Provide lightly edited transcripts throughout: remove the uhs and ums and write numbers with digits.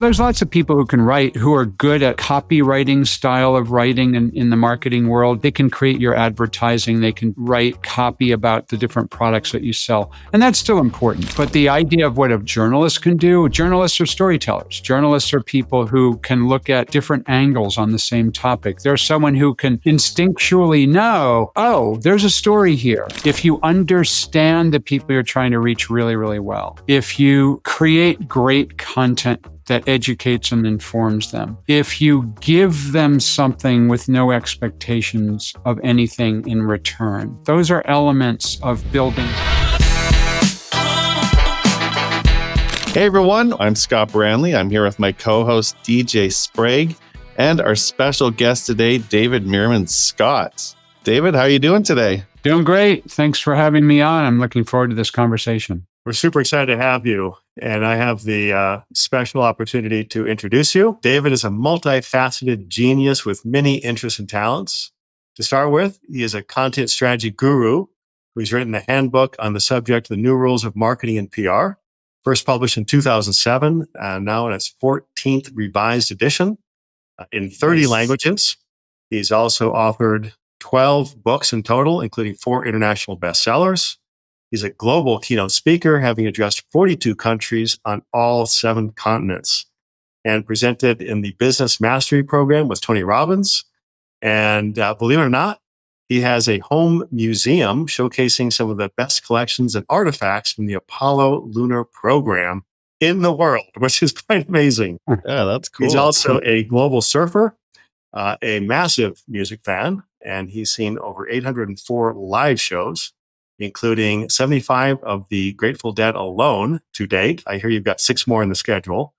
There's lots of people who can write, who are good at copywriting style of writing in the marketing world. They can create your advertising. They can write copy about the different products that you sell. And that's still important. But the idea of what a journalist can do, journalists are storytellers. Journalists are people who can look at different angles on the same topic. There's someone who can instinctually know, oh, there's a story here. If you understand the people you're trying to reach really, really well, if you create great content that educates and informs them, if you give them something with no expectations of anything in return, those are elements of building. Hey everyone, I'm Scott Branley. I'm here with my co-host DJ Sprague and our special guest today, David Meerman Scott. David, how are you doing today? Doing great. Thanks for having me on. I'm looking forward to this conversation. We're super excited to have you. And I have the special opportunity to introduce you. David is a multifaceted genius with many interests and talents. To start with, he is a content strategy guru who's written a handbook on the subject, The New Rules of Marketing and PR, first published in 2007, now in its 14th revised edition in 30 languages. He's also authored 12 books in total, including 4 international bestsellers. He's a global keynote speaker, having addressed 42 countries on all 7 continents, and presented in the Business Mastery Program with Tony Robbins. And believe it or not, he has a home museum showcasing some of the best collections and artifacts from the Apollo lunar program in the world, which is quite amazing. Yeah, that's cool. He's also a global surfer, a massive music fan, and he's seen over 804 live shows, including 75 of the Grateful Dead alone to date. I hear you've got 6 more in the schedule.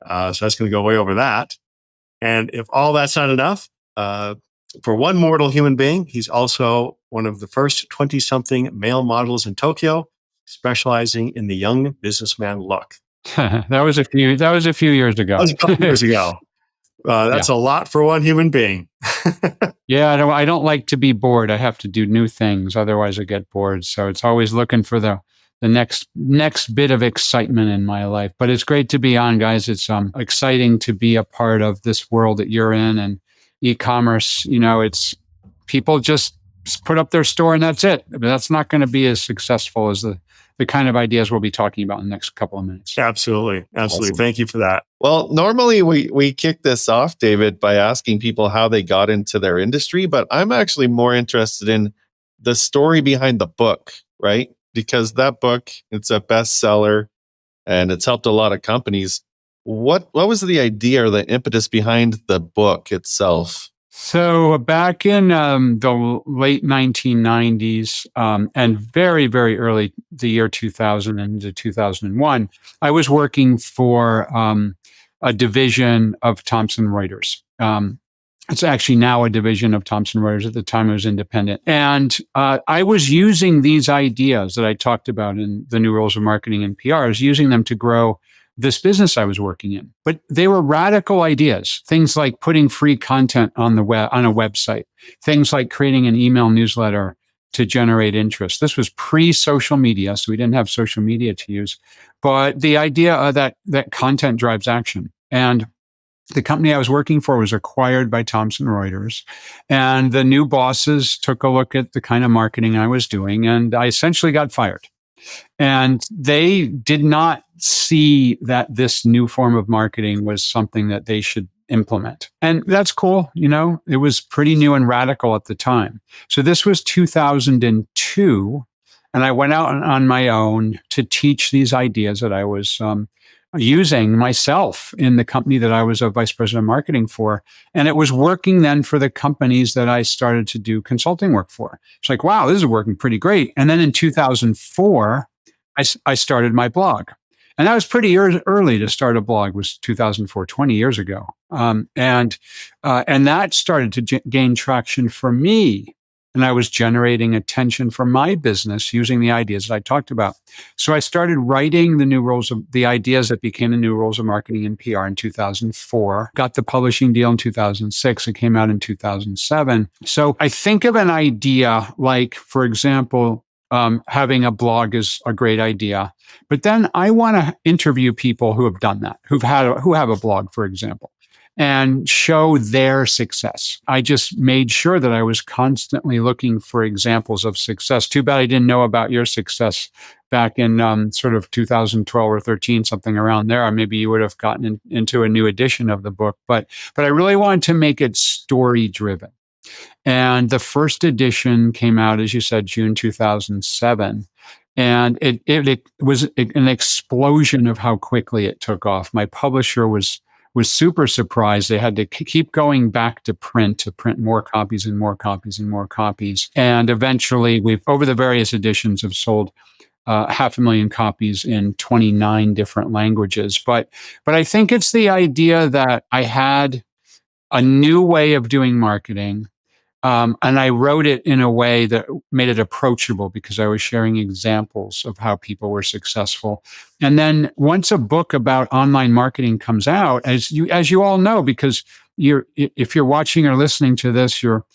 So that's going to go way over that. And if all that's not enough, for one mortal human being, he's also one of the first 20-something male models in Tokyo, specializing in the young businessman look. That was a few years ago. That was a couple years ago. That's a lot for one human being. Yeah, I don't like to be bored. I have to do new things. Otherwise, I get bored. So it's always looking for the next bit of excitement in my life. But it's great to be on, guys. It's exciting to be a part of this world that you're in. And e-commerce, it's people just put up their store and that's it. But that's not going to be as successful as the kind of ideas we'll be talking about in the next couple of minutes. Absolutely. Awesome. Thank you for that. Well, normally we kick this off, David, by asking people how they got into their industry, but I'm actually more interested in the story behind the book, right? Because that book, it's a bestseller and it's helped a lot of companies. What was the idea or the impetus behind the book itself? So back in the late 1990s and very, very early, the year 2000 into 2001, I was working for a division of Thomson Reuters. It's actually now a division of Thomson Reuters. At the time, it was independent. And I was using these ideas that I talked about in The New Rules of Marketing and PR. I was using them to grow this business I was working in. But they were radical ideas, things like putting free content on the web, on a website, things like creating an email newsletter to generate interest. This was pre-social media, so we didn't have social media to use. But the idea that content drives action. And the company I was working for was acquired by Thomson Reuters. And the new bosses took a look at the kind of marketing I was doing, and I essentially got fired. And they did not see that this new form of marketing was something that they should implement. And that's cool. It was pretty new and radical at the time. So this was 2002. And I went out on my own to teach these ideas that I was using myself in the company that I was a vice president of marketing for. And it was working then for the companies that I started to do consulting work for. It's like, wow, this is working pretty great. And then in 2004, I started my blog. And that was pretty early to start a blog. It was 2004, 20 years ago. And that started to gain traction for me. And I was generating attention for my business using the ideas that I talked about. So I started writing the ideas that became the new rules of marketing and PR in 2004, got the publishing deal in 2006. It came out in 2007. So I think of an idea like, for example, having a blog is a great idea. But then I want to interview people who have done that, who have a blog, for example, and show their success. I just made sure that I was constantly looking for examples of success. Too bad I didn't know about your success back in sort of 2012 or 13, something around there. Or maybe you would have gotten into a new edition of the book. But I really wanted to make it story driven. And the first edition came out, as you said, June 2007. And it was an explosion of how quickly it took off. My publisher was super surprised. They had to keep going back to print more copies and more copies and more copies. And eventually, over the various editions, have sold 500,000 copies in 29 different languages. But I think it's the idea that I had a new way of doing marketing. And I wrote it in a way that made it approachable because I was sharing examples of how people were successful. And then once a book about online marketing comes out, as you all know, because if you're watching or listening to this, you're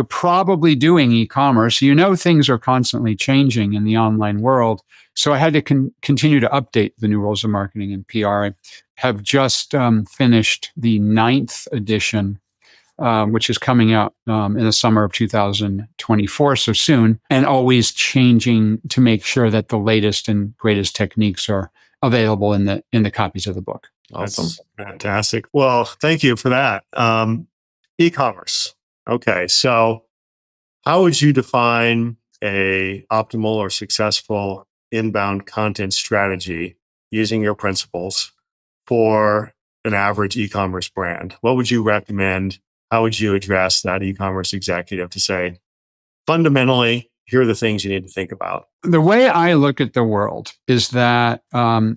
probably doing e-commerce. You know things are constantly changing in the online world. So I had to continue to update the new rules of marketing and PR. I have just finished the 9th edition, which is coming out in the summer of 2024, so soon, and always changing to make sure that the latest and greatest techniques are available in the copies of the book. Awesome. That's fantastic. Well, thank you for that. E-commerce. Okay, so how would you define a optimal or successful inbound content strategy using your principles for an average e-commerce brand? What would you recommend? How would you address that e-commerce executive to say, fundamentally, here are the things you need to think about? The way I look at the world is that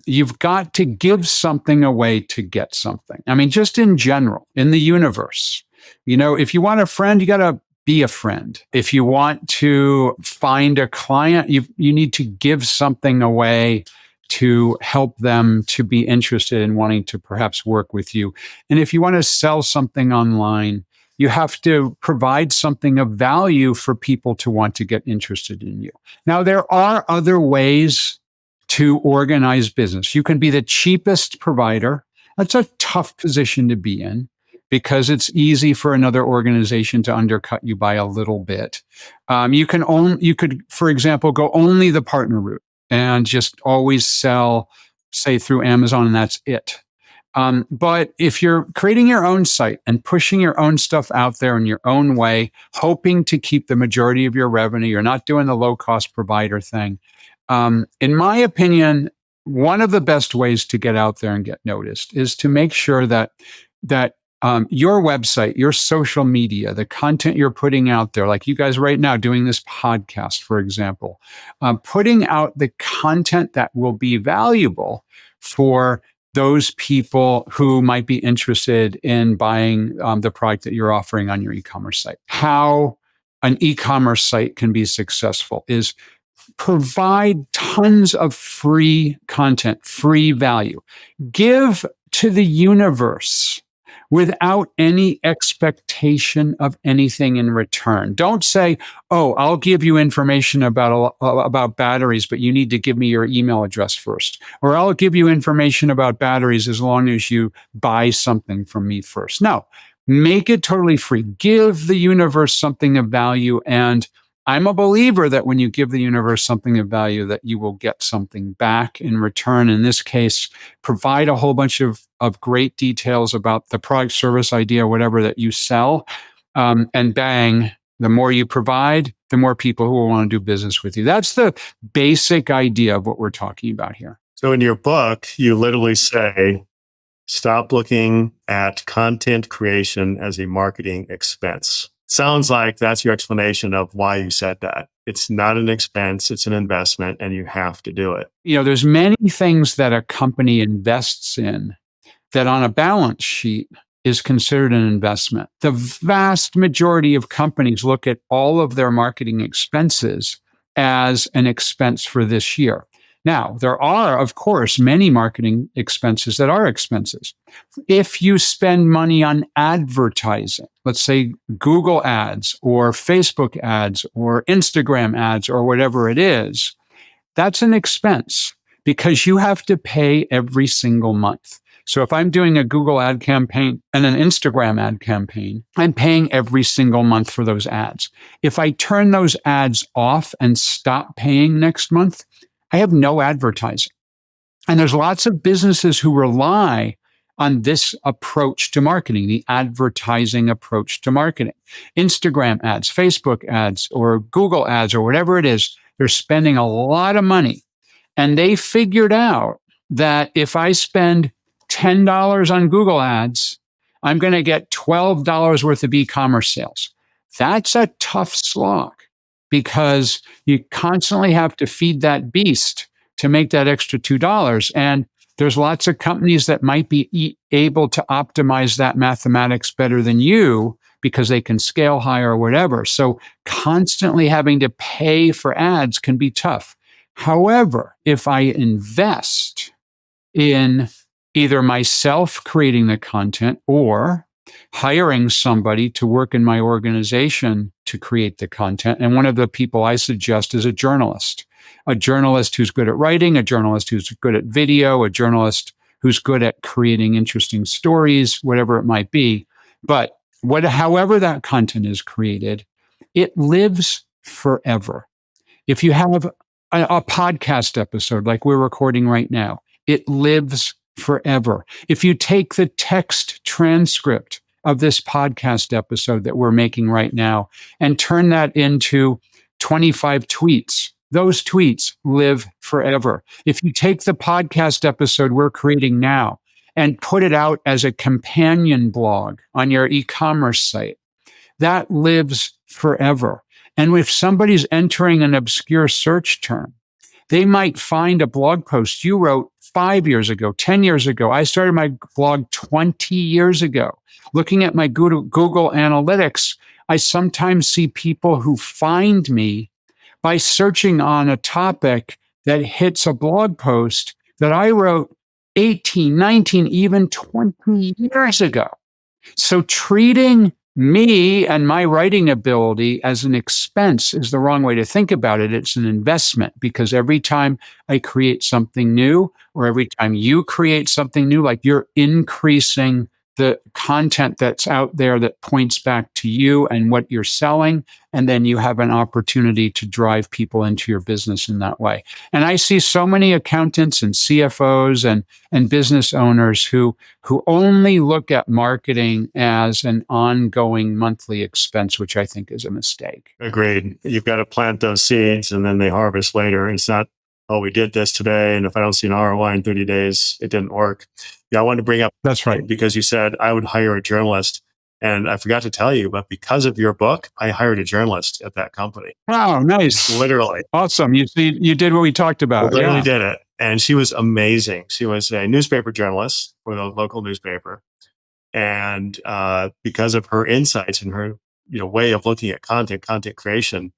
you've got to give something away to get something. I mean, just in general, in the universe, if you want a friend, you got to be a friend. If you want to find a client, you need to give something away to help them to be interested in wanting to perhaps work with you. And if you want to sell something online, you have to provide something of value for people to want to get interested in you. Now, there are other ways to organize business. You can be the cheapest provider. That's a tough position to be in because it's easy for another organization to undercut you by a little bit. You could, for example, go only the partner route and just always sell, say, through Amazon, and that's it. But if you're creating your own site and pushing your own stuff out there in your own way, hoping to keep the majority of your revenue, you're not doing the low-cost provider thing. In my opinion, one of the best ways to get out there and get noticed is to make sure that your website, your social media, the content you're putting out there, like you guys right now doing this podcast, for example, putting out the content that will be valuable for those people who might be interested in buying the product that you're offering on your e-commerce site. How an e-commerce site can be successful is provide tons of free content, free value. Give to the universe without any expectation of anything in return. Don't say, "Oh, I'll give you information about batteries, but you need to give me your email address first." Or, "I'll give you information about batteries as long as you buy something from me first." No, make it totally free. Give the universe something of value. And I'm a believer that when you give the universe something of value, that you will get something back in return. In this case, provide a whole bunch of great details about the product, service, idea, whatever that you sell. And bang, the more you provide, the more people who will want to do business with you. That's the basic idea of what we're talking about here. So in your book, you literally say, stop looking at content creation as a marketing expense. Sounds like that's your explanation of why you said that. It's not an expense, it's an investment, and you have to do it. There's many things that a company invests in that on a balance sheet is considered an investment. The vast majority of companies look at all of their marketing expenses as an expense for this year. Now, there are, of course, many marketing expenses that are expenses. If you spend money on advertising, let's say Google ads or Facebook ads or Instagram ads or whatever it is, that's an expense because you have to pay every single month. So if I'm doing a Google ad campaign and an Instagram ad campaign, I'm paying every single month for those ads. If I turn those ads off and stop paying next month, I have no advertising. And there's lots of businesses who rely on this approach to marketing, the advertising approach to marketing. Instagram ads, Facebook ads, or Google ads, or whatever it is, they're spending a lot of money. And they figured out that if I spend $10 on Google ads, I'm going to get $12 worth of e-commerce sales. That's a tough slog because you constantly have to feed that beast to make that extra $2. And there's lots of companies that might be able to optimize that mathematics better than you because they can scale higher or whatever. So constantly having to pay for ads can be tough. However, if I invest in either myself creating the content or hiring somebody to work in my organization to create the content, and one of the people I suggest is a journalist who's good at writing, a journalist who's good at video, a journalist who's good at creating interesting stories, whatever it might be. But however that content is created, it lives forever. If you have a podcast episode like we're recording right now, it lives forever. If you take the text transcript of this podcast episode that we're making right now and turn that into 25 tweets, those tweets live forever. If you take the podcast episode we're creating now and put it out as a companion blog on your e-commerce site, that lives forever. And if somebody's entering an obscure search term, they might find a blog post you wrote 5 years ago, 10 years ago. I started my blog 20 years ago. Looking at my Google Analytics, I sometimes see people who find me by searching on a topic that hits a blog post that I wrote 18, 19, even 20 years ago. So treating me and my writing ability as an expense is the wrong way to think about it. It's an investment because every time I create something new or every time you create something new, like you're increasing the content that's out there that points back to you and what you're selling. And then you have an opportunity to drive people into your business in that way. And I see so many accountants and CFOs and business owners who only look at marketing as an ongoing monthly expense, which I think is a mistake. Agreed. You've got to plant those seeds and then they harvest later. It's not, oh, we did this today, and if I don't see an ROI in 30 days, it didn't work. Yeah, I wanted to bring up That's right. because you said I would hire a journalist. And I forgot to tell you, but because of your book, I hired a journalist at that company. Wow, nice. Literally. Awesome. You did what we talked about. Literally did it. And she was amazing. She was a newspaper journalist for the local newspaper. And because of her insights and her way of looking at content creation,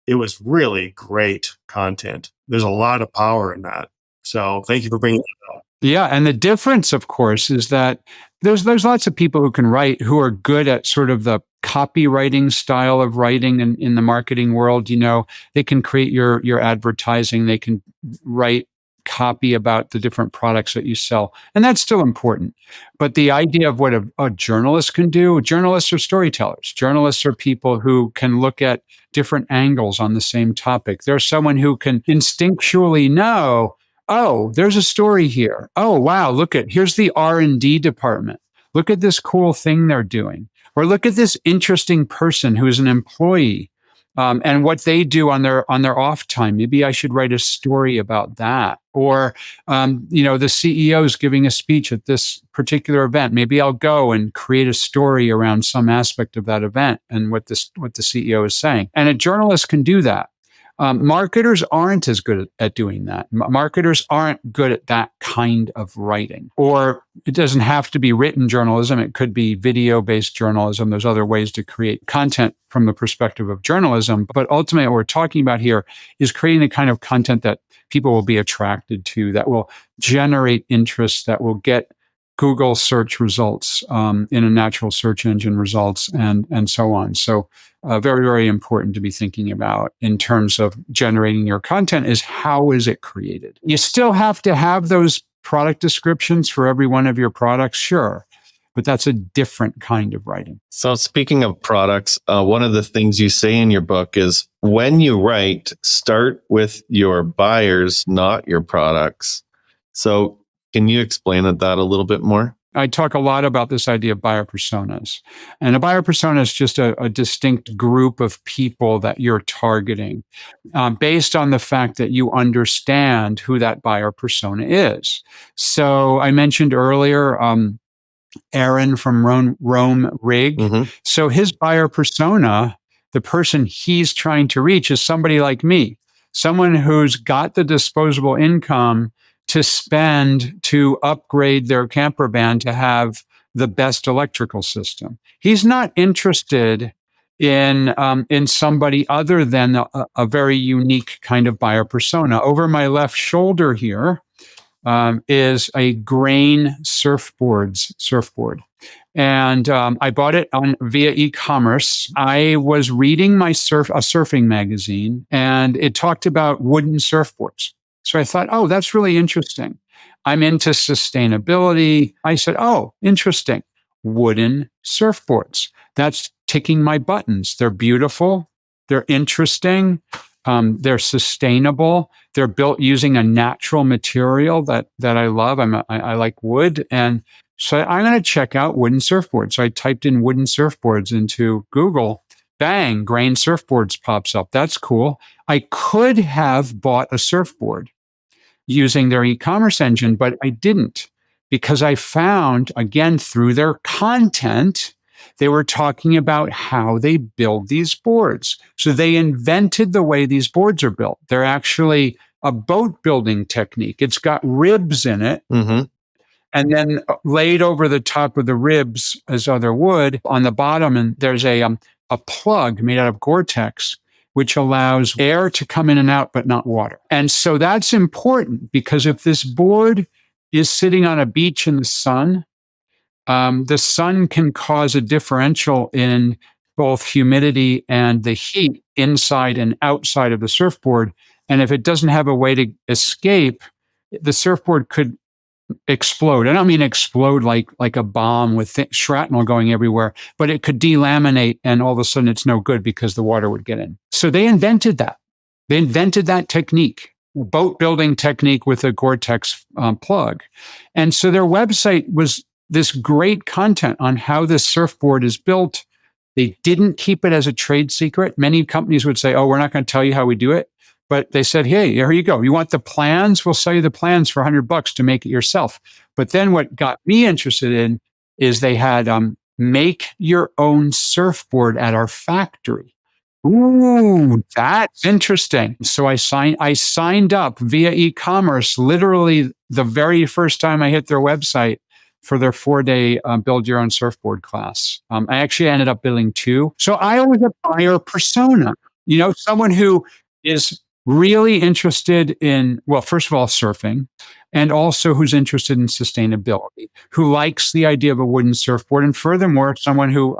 it was really great content. There's a lot of power in that. So thank you for bringing that up. Yeah. And the difference, of course, is that there's lots of people who can write who are good at sort of the copywriting style of writing in the marketing world. They can create your advertising. They can write copy about the different products that you sell. And that's still important. But the idea of what a journalist can do, journalists are storytellers. Journalists are people who can look at different angles on the same topic. There's someone who can instinctually know, oh, there's a story here. Oh, wow, here's the R&D department. Look at this cool thing they're doing. Or look at this interesting person who's an employee and what they do on their off time. Maybe I should write a story about that. Or, the CEO is giving a speech at this particular event. Maybe I'll go and create a story around some aspect of that event and what the CEO is saying. And a journalist can do that. Marketers aren't as good at doing that. Marketers aren't good at that kind of writing. Or it doesn't have to be written journalism. It could be video-based journalism. There's other ways to create content from the perspective of journalism. But ultimately, what we're talking about here is creating the kind of content that people will be attracted to, that will generate interest, that will get Google search results, in a natural search engine results, and so on. So very, very important to be thinking about in terms of generating your content is how is it created? You still have to have those product descriptions for every one of your products, sure, but that's a different kind of writing. So speaking of products, one of the things you say in your book is when you write, start with your buyers, not your products. So can you explain that a little bit more? I talk a lot about this idea of buyer personas. And a buyer persona is just a distinct group of people that you're targeting based on the fact that you understand who that buyer persona is. So I mentioned earlier, Aaron from Rome Rig. Mm-hmm. So his buyer persona, the person he's trying to reach is somebody like me, someone who's got the disposable income to spend to upgrade their camper van to have the best electrical system. He's not interested in somebody other than a very unique kind of buyer persona. Over my left shoulder here is a grain surfboard. And I bought it via eCommerce. I was reading a surfing magazine, and it talked about wooden surfboards. So I thought, oh, that's really interesting. I'm into sustainability. I said, oh, interesting. Wooden surfboards. That's ticking my buttons. They're beautiful. They're interesting. They're sustainable. They're built using a natural material that I love. I like wood. And so I'm going to check out wooden surfboards. So I typed in wooden surfboards into Google. Bang, grain surfboards pops up. That's cool. I could have bought a surfboard using their e-commerce engine, but I didn't because I found, again, through their content, they were talking about how they build these boards. So they invented the way these boards are built. They're actually a boat building technique. It's got ribs in it. Mm-hmm. And then laid over the top of the ribs is other wood on the bottom. And there's a plug made out of Gore-Tex, which allows air to come in and out, but not water. And so that's important because if this board is sitting on a beach in the sun can cause a differential in both humidity and the heat inside and outside of the surfboard. And if it doesn't have a way to escape, the surfboard could explode. I don't mean explode like a bomb with shrapnel going everywhere, but it could delaminate and all of a sudden it's no good because the water would get in. So they invented that. They invented that technique, boat building technique with a Gore-Tex plug. And so their website was this great content on how this surfboard is built. They didn't keep it as a trade secret. Many companies would say, oh, we're not going to tell you how we do it. But they said, hey, here you go. You want the plans? We'll sell you the plans for $100 to make it yourself. But then what got me interested in is they had make your own surfboard at our factory. Ooh, that's interesting. So I signed up via e-commerce literally the very first time I hit their website for their 4-day build your own surfboard class. I actually ended up building 2. So I was a buyer persona, someone who is really interested in, well, first of all, surfing, and also who's interested in sustainability, who likes the idea of a wooden surfboard, and furthermore, someone who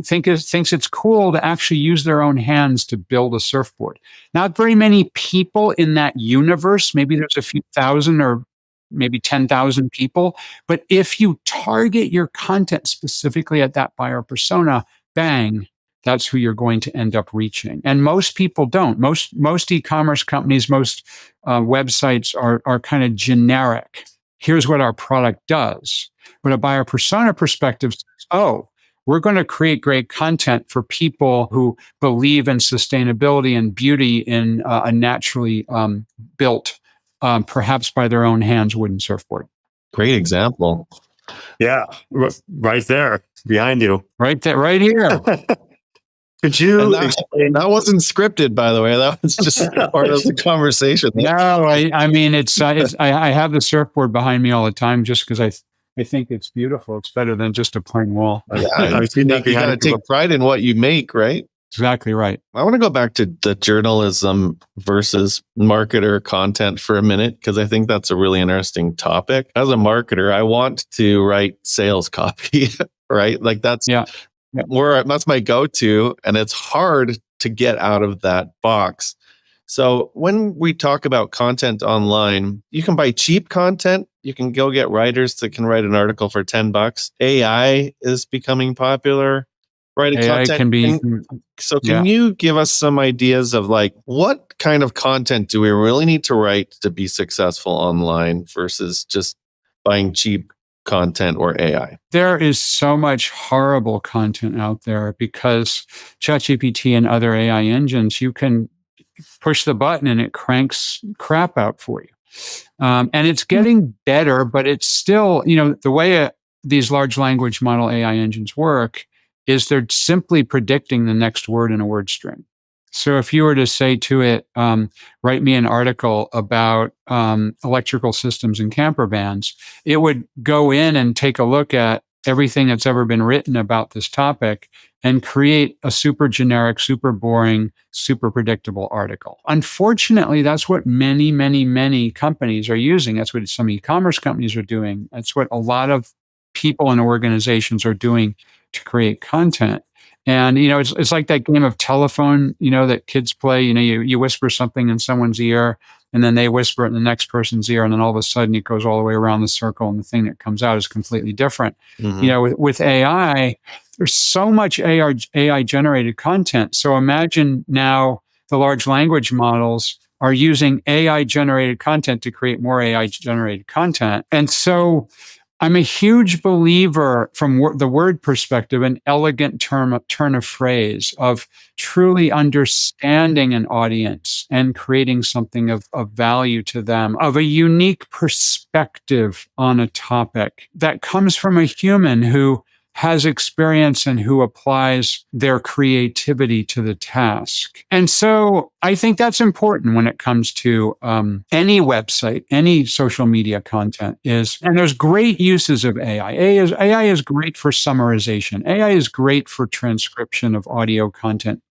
thinks it's cool to actually use their own hands to build a surfboard. Not very many people in that universe. Maybe there's a few thousand or maybe 10,000 people. But if you target your content specifically at that buyer persona, bang, that's who you're going to end up reaching. And most people don't. Most e-commerce companies, most websites are kind of generic. Here's what our product does. But a buyer persona perspective says, oh, we're going to create great content for people who believe in sustainability and beauty in a naturally built, perhaps by their own hands, wooden surfboard. Great example. Yeah, right there behind you. Right there, right here. Could you And explain? that wasn't scripted, by the way. That was just part of the conversation. No, I mean, I have the surfboard behind me all the time just because I think it's beautiful. It's better than just a plain wall. I've seen that You got to behind you. take pride in what you make, right? Exactly right. I want to go back to the journalism versus marketer content for a minute, because I think that's a really interesting topic. As a marketer, I want to write sales copy, right? Like that's that's my go-to, and it's hard to get out of that box. So when we talk about content online, you can buy cheap content. You can go get writers that can write an article for $10. AI is becoming popular. Writing AI content can be. So can you give us some ideas of like what kind of content do we really need to write to be successful online versus just buying cheap content or AI? There is so much horrible content out there because ChatGPT and other AI engines, you can push the button and it cranks crap out for you. And it's getting better, but it's still, the way these large language model AI engines work is they're simply predicting the next word in a word string. So if you were to say to it, write me an article about electrical systems and camper vans, it would go in and take a look at everything that's ever been written about this topic and create a super generic, super boring, super predictable article. Unfortunately, that's what many, many, many companies are using. That's what some e-commerce companies are doing. That's what a lot of people and organizations are doing to create content. And, it's like that game of telephone, that kids play. You whisper something in someone's ear and then they whisper it in the next person's ear. And then all of a sudden it goes all the way around the circle and the thing that comes out is completely different. Mm-hmm. With AI, there's so much AI generated content. So imagine now the large language models are using AI generated content to create more AI generated content. And so I'm a huge believer from the word perspective, an elegant turn of phrase of truly understanding an audience and creating something of value to them, of a unique perspective on a topic that comes from a human who has experience and who applies their creativity to the task. And so I think that's important when it comes to any website, any social media content and there's great uses of AI. AI is great for summarization. AI is great for transcription of audio content.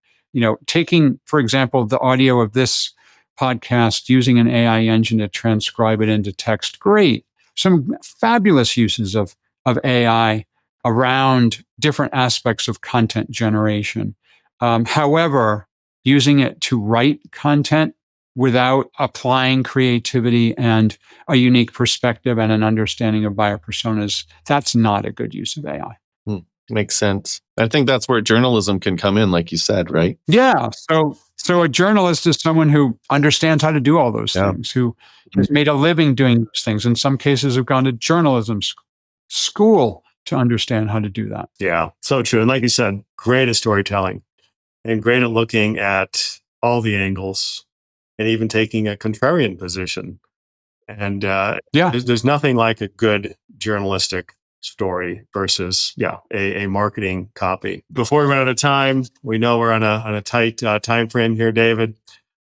Taking, for example, the audio of this podcast, using an AI engine to transcribe it into text, great. Some fabulous uses of AI around different aspects of content generation. However, using it to write content without applying creativity and a unique perspective and an understanding of buyer personas, that's not a good use of AI. Makes sense. I think that's where journalism can come in, like you said, right? Yeah. So a journalist is someone who understands how to do all those things, who has made a living doing those things. In some cases, have gone to journalism school to understand how to do that. Yeah, so true. And like you said, great at storytelling and great at looking at all the angles and even taking a contrarian position. And there's nothing like a good journalistic story versus a marketing copy. Before we run out of time, we know we're on a tight time frame here, David.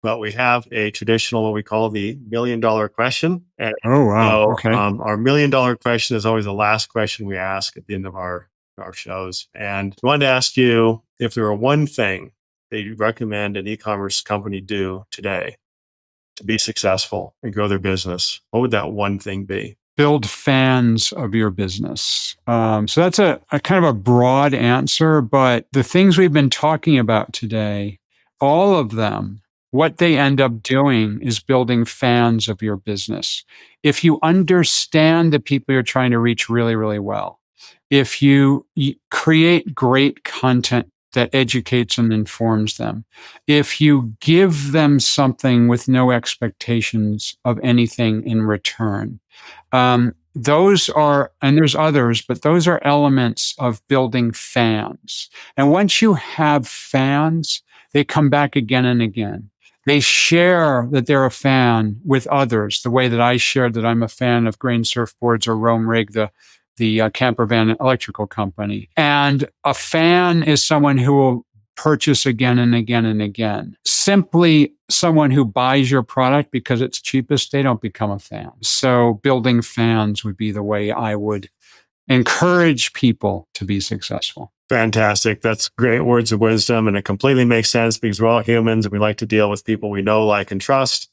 But we have a traditional, what we call the $1 million question. And oh, wow. Okay. Our $1 million question is always the last question we ask at the end of our shows. And I wanted to ask you if there were one thing that you recommend an e-commerce company do today to be successful and grow their business, what would that one thing be? Build fans of your business. So that's a kind of a broad answer, but the things we've been talking about today, all of them, what they end up doing is building fans of your business. If you understand the people you're trying to reach really, really well, if you create great content that educates and informs them, if you give them something with no expectations of anything in return, those are, and there's others, but those are elements of building fans. And once you have fans, they come back again and again. They share that they're a fan with others, the way that I shared that I'm a fan of Grain Surfboards or Rome Rig, the camper van electrical company. And a fan is someone who will purchase again and again and again. Simply someone who buys your product because it's cheapest, they don't become a fan. So building fans would be the way I would encourage people to be successful. Fantastic. That's great words of wisdom. And it completely makes sense because we're all humans and we like to deal with people we know, like, and trust.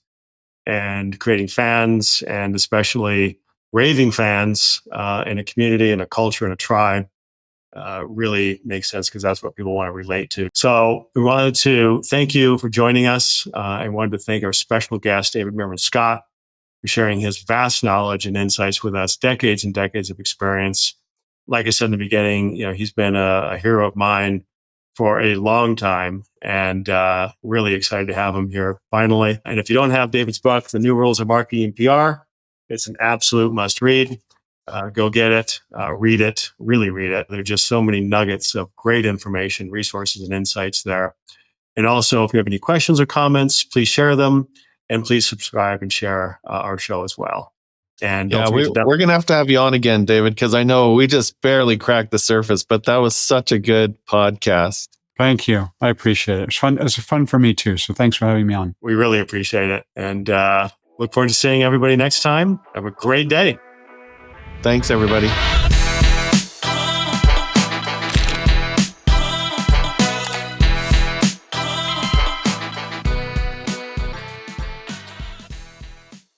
And creating fans, and especially raving fans in a community, in a culture, in a tribe, really makes sense because that's what people want to relate to. So we wanted to thank you for joining us. I wanted to thank our special guest, David Meerman Scott, for sharing his vast knowledge and insights with us, decades and decades of experience. Like I said in the beginning, he's been a hero of mine for a long time, and really excited to have him here finally. And if you don't have David's book, The New Rules of Marketing and PR, it's an absolute must read. Go get it, read it, really read it. There are just so many nuggets of great information, resources, and insights there. And also, if you have any questions or comments, please share them, and please subscribe and share our show as well. And we're going to have you on again, David, because I know we just barely cracked the surface, but that was such a good podcast. Thank you. I appreciate it. It's fun. It's fun for me too. So thanks for having me on. We really appreciate it. And look forward to seeing everybody next time. Have a great day. Thanks, everybody.